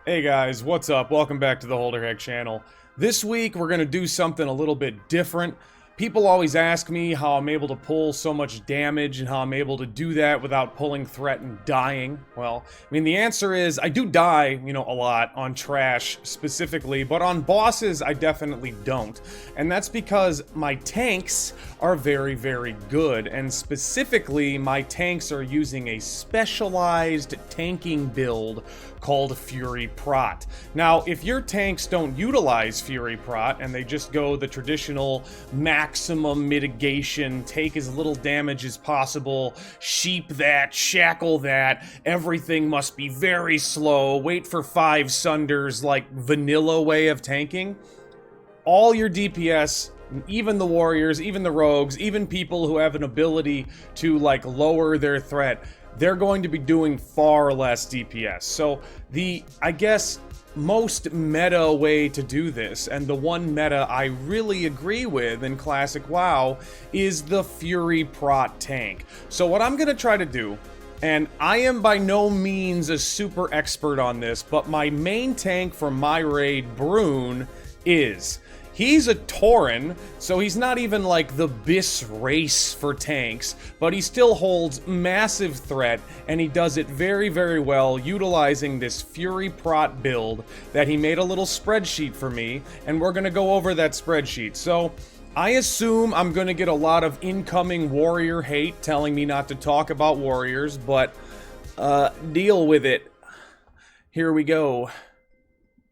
Hey guys, what's up? Welcome back to the Holderhek channel. This week we're going to do something a little bit different. People always ask me how I'm able to pull so much damage and how I'm able to do that without pulling threat and dying. Well, I mean, the answer is I do die, a lot on trash specifically, but on bosses I definitely don't. And that's because my tanks are very, very good. And specifically, my tanks are using a specialized tanking build called Fury Prot. Now, if your tanks don't utilize Fury Prot and they just go the traditional maximum mitigation, take as little damage as possible, sheep that, shackle that, everything must be very slow, wait for 5 sunders, like vanilla way of tanking, all your DPS, even the warriors, even the rogues, even people who have an ability to lower their threat, they're going to be doing far less DPS. So I guess, most meta way to do this, and the one meta I really agree with in Classic WoW, is the Fury Prot tank. So what I'm gonna try to do, and I am by no means a super expert on this, but my main tank for my raid, Broon, he's a Tauren, so he's not even like the BIS race for tanks, but he still holds massive threat, and he does it very, very well utilizing this Fury Prot build that he made a little spreadsheet for me, and we're gonna go over that spreadsheet. So I assume I'm gonna get a lot of incoming warrior hate telling me not to talk about warriors, but deal with it. Here we go.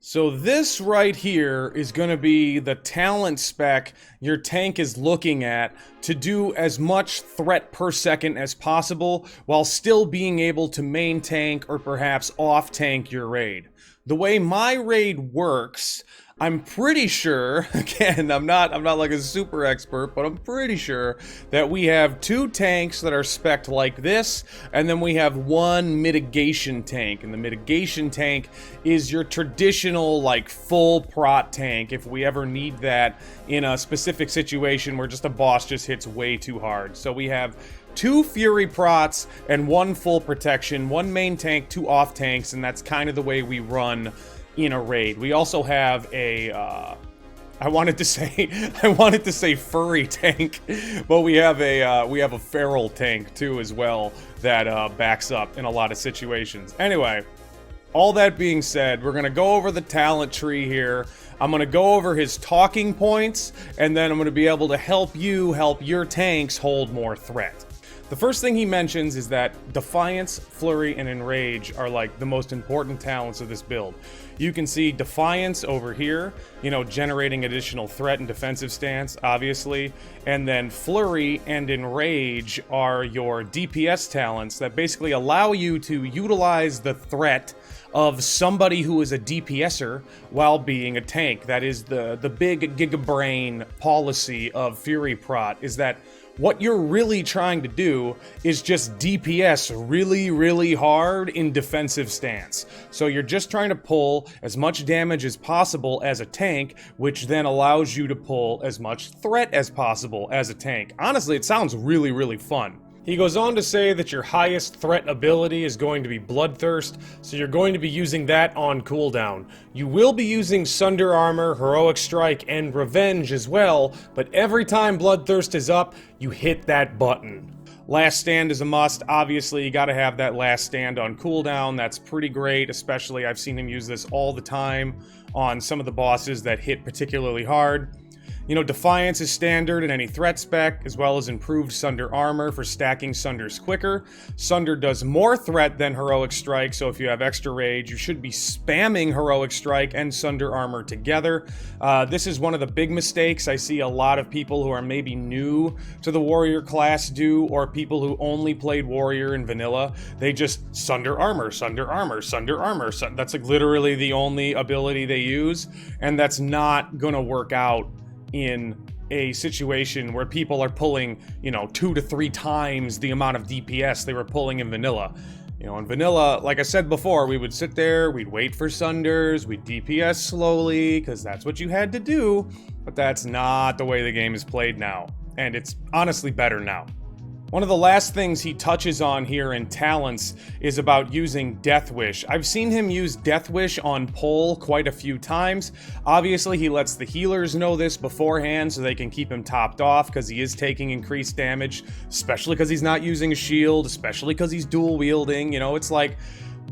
So this right here is going to be the talent spec your tank is looking at to do as much threat per second as possible while still being able to main tank or perhaps off tank your raid. The way my raid works, I'm pretty sure, again, I'm not like a super expert, but I'm pretty sure that we have 2 tanks that are spec'd like this, and then we have 1 mitigation tank, and the mitigation tank is your traditional, full prot tank if we ever need that in a specific situation where just a boss just hits way too hard. So we have 2 Fury Prots and 1 full protection, 1 main tank, 2 off tanks, and that's kind of the way we run in a raid. We also have a I wanted to say furry tank, but we have a feral tank too as well that backs up in a lot of situations. Anyway, all that being said, we're gonna go over the talent tree here. I'm gonna go over his talking points, and then I'm gonna be able to help your tanks hold more threat. The first thing he mentions is that Defiance, Flurry, and Enrage are the most important talents of this build. You can see Defiance over here, generating additional threat and defensive stance, obviously. And then Flurry and Enrage are your DPS talents that basically allow you to utilize the threat of somebody who is a DPSer while being a tank. That is the big gigabrain policy of Fury Prot, is that what you're really trying to do is just DPS really, really hard in defensive stance. So you're just trying to pull as much damage as possible as a tank, which then allows you to pull as much threat as possible as a tank. Honestly, it sounds really, really fun. He goes on to say that your highest threat ability is going to be Bloodthirst, so you're going to be using that on cooldown. You will be using Sunder Armor, Heroic Strike, and Revenge as well, but every time Bloodthirst is up, you hit that button. Last Stand is a must. Obviously, you gotta have that Last Stand on cooldown. That's pretty great, especially I've seen him use this all the time on some of the bosses that hit particularly hard. Defiance is standard in any threat spec, as well as improved Sunder Armor for stacking Sunders quicker. Sunder does more threat than Heroic Strike, so if you have extra rage, you should be spamming Heroic Strike and Sunder Armor together. This is one of the big mistakes I see a lot of people who are maybe new to the Warrior class do, or people who only played Warrior in Vanilla. They just Sunder Armor, Sunder Armor, Sunder Armor. That's literally the only ability they use, and that's not gonna work out in a situation where people are pulling, 2 to 3 times the amount of DPS they were pulling in Vanilla. In Vanilla, like I said before, we would sit there, we'd wait for Sunders, we'd DPS slowly, because that's what you had to do, but that's not the way the game is played now, and it's honestly better now. One of the last things he touches on here in talents is about using Death Wish. I've seen him use Death Wish on pull quite a few times. Obviously, he lets the healers know this beforehand so they can keep him topped off because he is taking increased damage, especially because he's not using a shield, especially because he's dual wielding, you know, it's like,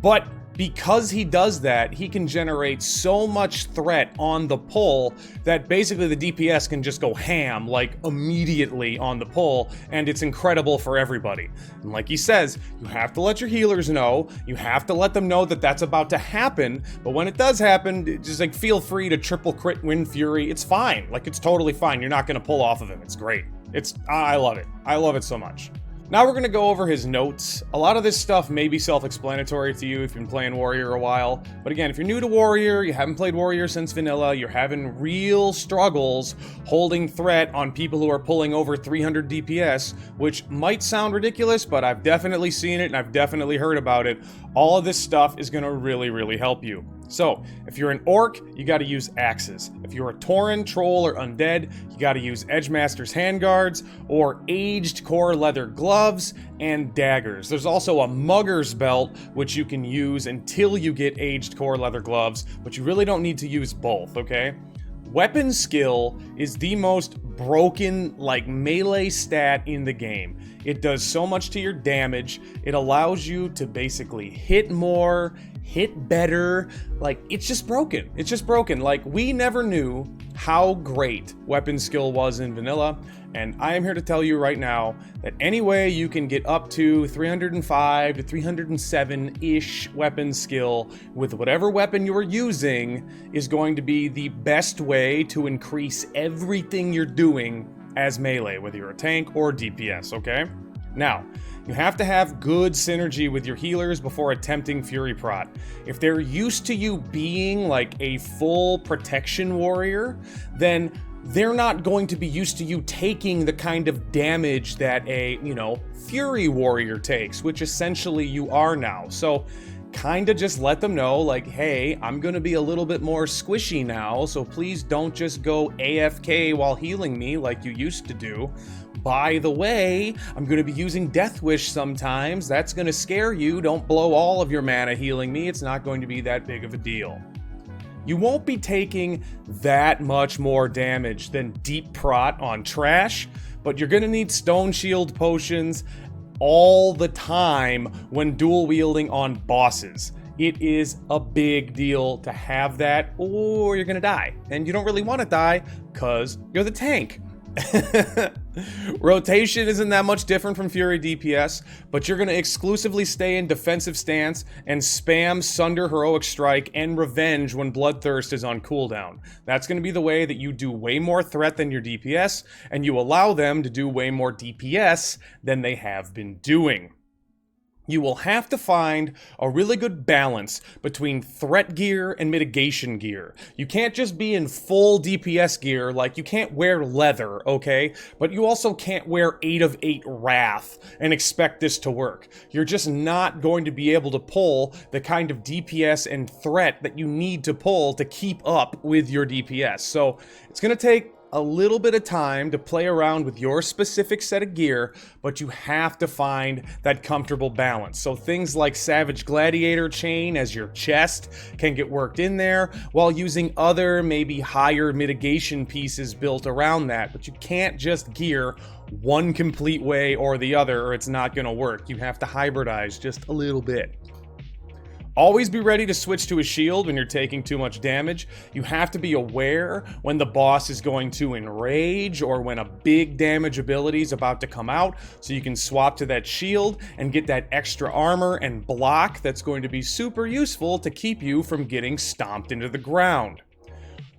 but because he does that, he can generate so much threat on the pull that basically the DPS can just go ham, like, immediately on the pull, and it's incredible for everybody. And like he says, you have to let your healers know, you have to let them know that that's about to happen, but when it does happen, just, like, feel free to triple crit Wind Fury. It's fine. Like, it's totally fine. You're not gonna pull off of him. It's great. I love it. I love it so much. Now we're going to go over his notes. A lot of this stuff may be self-explanatory to you if you've been playing Warrior a while, but again, if you're new to Warrior, you haven't played Warrior since vanilla, you're having real struggles holding threat on people who are pulling over 300 DPS, which might sound ridiculous, but I've definitely seen it and I've definitely heard about it. All of this stuff is going to really help you. So, if you're an Orc, you gotta use axes. If you're a Tauren, Troll, or Undead, you gotta use Edgemaster's Handguards, or aged core leather gloves, and daggers. There's also a Mugger's Belt, which you can use until you get aged core leather gloves, but you really don't need to use both, okay? Weapon skill is the most broken, like, melee stat in the game. It does so much to your damage. It allows you to basically hit more, hit better. Like, it's just broken. It's just broken. Like, we never knew how great weapon skill was in vanilla, and I am here to tell you right now that any way you can get up to 305 to 307-ish weapon skill with whatever weapon you're using is going to be the best way to increase everything you're doing as melee, whether you're a tank or DPS, okay? Now, you have to have good synergy with your healers before attempting Fury Prot. If they're used to you being like a full protection warrior, then they're not going to be used to you taking the kind of damage that a, you know, Fury warrior takes, which essentially you are now. So kinda just let them know, like, hey, I'm gonna be a little bit more squishy now, so please don't just go AFK while healing me like you used to do. By the way, I'm gonna be using Death Wish sometimes. That's gonna scare you. Don't blow all of your mana healing me. It's not going to be that big of a deal. You won't be taking that much more damage than Deep Prot on Trash, but you're gonna need Stone Shield potions all the time when dual wielding on bosses. It is a big deal to have that, or you're gonna die. And you don't really want to die because you're the tank. Rotation isn't that much different from Fury DPS, but you're going to exclusively stay in defensive stance and spam Sunder Heroic Strike and Revenge when Bloodthirst is on cooldown. That's going to be the way that you do way more threat than your DPS, and you allow them to do way more DPS than they have been doing. You will have to find a really good balance between threat gear and mitigation gear. You can't just be in full DPS gear, like you can't wear leather, okay? But you also can't wear 8 of 8 Wrath and expect this to work. You're just not going to be able to pull the kind of DPS and threat that you need to pull to keep up with your DPS. So it's going to take a little bit of time to play around with your specific set of gear, but you have to find that comfortable balance. So things like Savage Gladiator Chain as your chest can get worked in there, while using other, maybe higher mitigation pieces built around that. But you can't just gear one complete way or the other, or it's not going to work. You have to hybridize just a little bit. Always be ready to switch to a shield when you're taking too much damage. You have to be aware when the boss is going to enrage or when a big damage ability is about to come out, so you can swap to that shield and get that extra armor and block that's going to be super useful to keep you from getting stomped into the ground.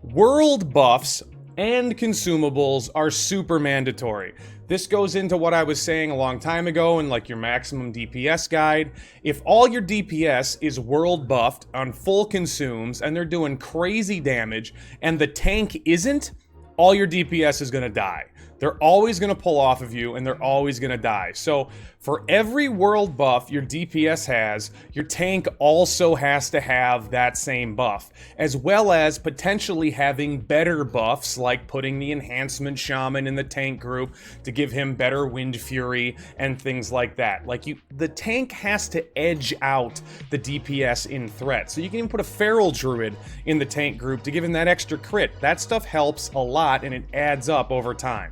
World buffs and consumables are super mandatory. This goes into what I was saying a long time ago in like your maximum DPS guide. If all your DPS is world buffed on full consumes and they're doing crazy damage and the tank isn't, all your DPS is going to die. They're always going to pull off of you, and they're always going to die. So for every world buff your DPS has, your tank also has to have that same buff, as well as potentially having better buffs, like putting the enhancement shaman in the tank group to give him better wind fury and things like that. Like, the tank has to edge out the DPS in threat. So you can even put a feral druid in the tank group to give him that extra crit. That stuff helps a lot, and it adds up over time.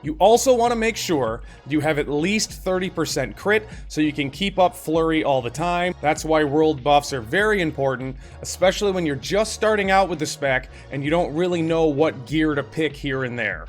You also want to make sure you have at least 30% crit so you can keep up flurry all the time. That's why world buffs are very important, especially when you're just starting out with the spec and you don't really know what gear to pick here and there.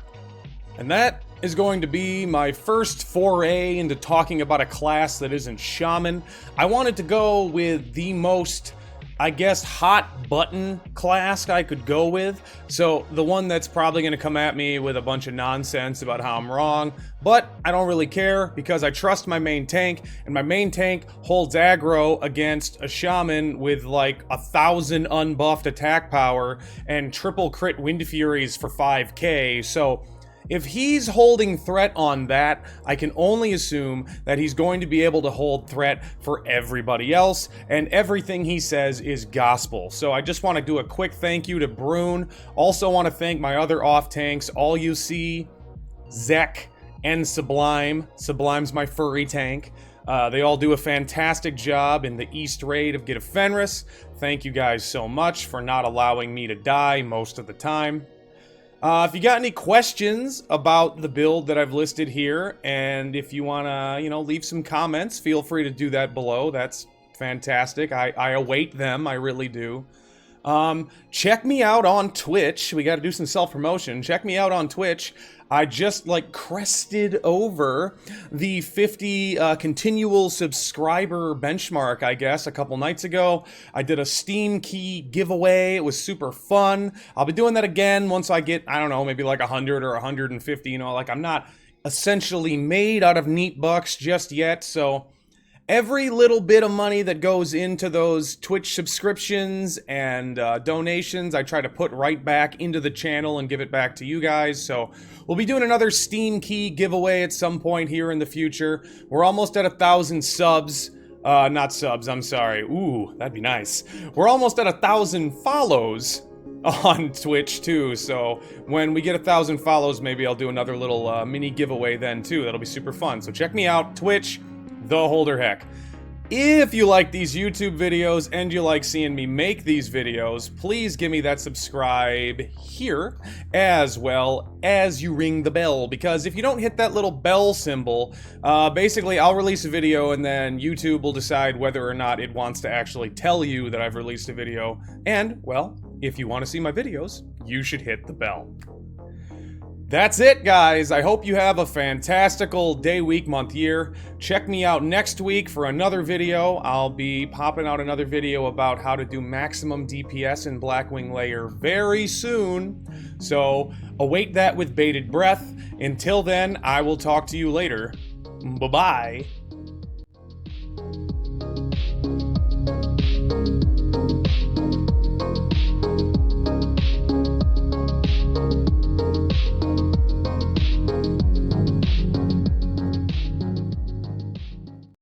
And that is going to be my first foray into talking about a class that isn't shaman. I wanted to go with the most, I guess, hot button class I could go with. So the one that's probably going to come at me with a bunch of nonsense about how I'm wrong, but I don't really care because I trust my main tank, and my main tank holds aggro against a shaman with like 1,000 unbuffed attack power and triple crit wind furies for 5k. So if he's holding threat on that, I can only assume that he's going to be able to hold threat for everybody else, and everything he says is gospel. So I just want to do a quick thank you to Broon. Also want to thank my other off tanks, All You See, Zek, and Sublime. Sublime's my furry tank. They all do a fantastic job in the East Raid of Get a Fenris. Thank you guys so much for not allowing me to die most of the time. If you got any questions about the build that I've listed here, and if you want to, leave some comments, feel free to do that below. That's fantastic. I await them. I really do. Check me out on Twitch. We got to do some self-promotion. Check me out on Twitch. I just, crested over the 50 continual subscriber benchmark, I guess, a couple nights ago. I did a Steam key giveaway. It was super fun. I'll be doing that again once I get, I don't know, maybe 100 or 150, I'm not essentially made out of neat bucks just yet, so every little bit of money that goes into those Twitch subscriptions and donations, I try to put right back into the channel and give it back to you guys. So we'll be doing another Steam key giveaway at some point here in the future. We're almost at 1,000 subs. Not subs, I'm sorry. Ooh, that'd be nice. We're almost at 1,000 follows on Twitch too, so when we get 1,000 follows, maybe I'll do another little mini giveaway then too. That'll be super fun. So check me out, Twitch, the Holderhek. If you like these YouTube videos and you like seeing me make these videos, please give me that subscribe here, as well as you ring the bell, because if you don't hit that little bell symbol, basically I'll release a video and then YouTube will decide whether or not it wants to actually tell you that I've released a video, and, well, if you want to see my videos, you should hit the bell. That's it, guys. I hope you have a fantastical day, week, month, year. Check me out next week for another video. I'll be popping out another video about how to do maximum DPS in Blackwing Lair very soon. So await that with bated breath. Until then, I will talk to you later. Bye-bye.